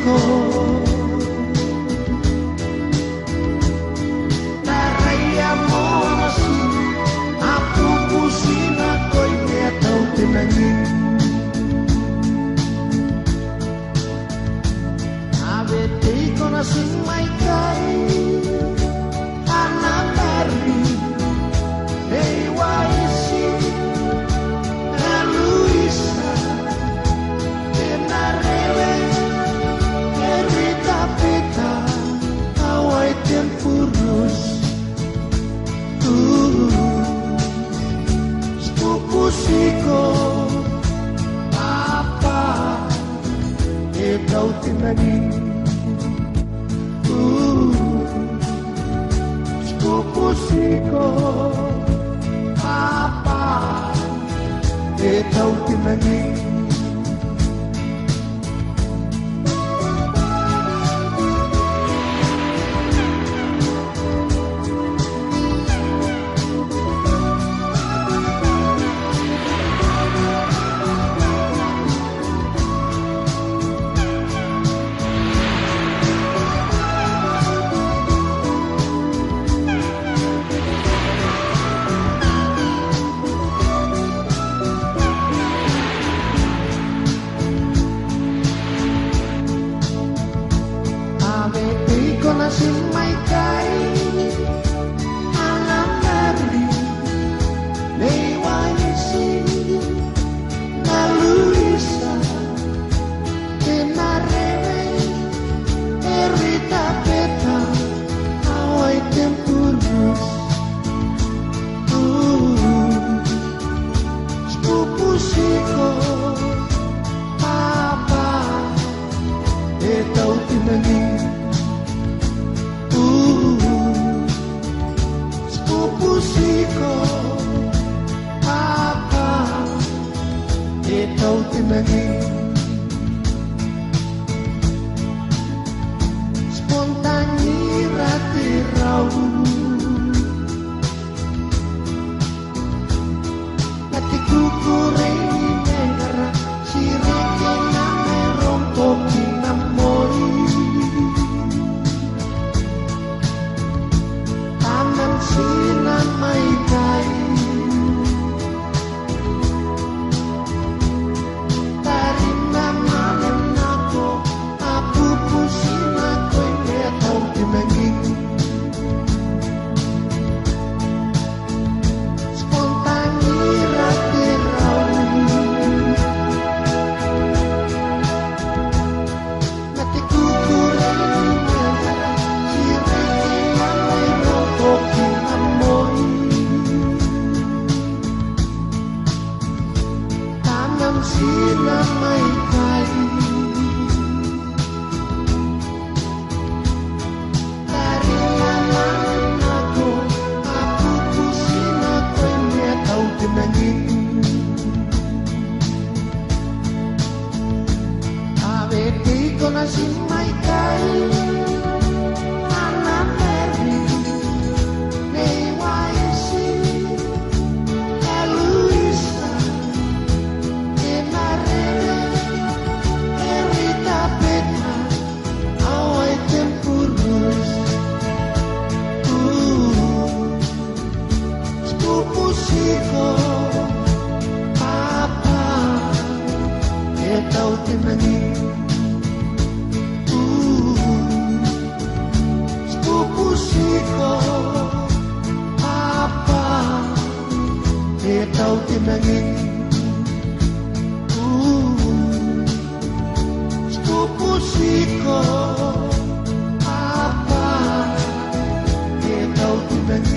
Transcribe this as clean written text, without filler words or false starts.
pusiko naraya monasu aku pusina koy metau tinangin abete ko na sing may kay anak dari Dewaisi na Luisa Tenarewe Erita Pita Awai Tempurus Spupusiko Apa Ikaw tinagin Spupusiko Apa Ikaw tinagin Sing may kay alam dari Dewaisi na Luisa Tenarewe Erita Peta Awai Tempurus Spupusiko Apa Ikaw tinagin Spupusiko Apa Ikaw tinagin Spontani ratirau Hatiku kurang negara Sireke na merong kopi namoy Taman sinan may kay Tarin na malam nako Apupusin ako'y metau tinagin Spontani ratirau Natikukuray negara Sireke na mayroong kopi namoy Tanam sila may kay Tarinangan ako Apupusin ako'y metau tinagin Abete ko na sing may kay anak dari Dewaisi na Luisa Tenarewe Erita Peta Awai Tempurus Spupusiko Apa Ikaw tinagin Spupusiko Apa Ikaw tinagin Spupusiko Apa Ikaw tinagin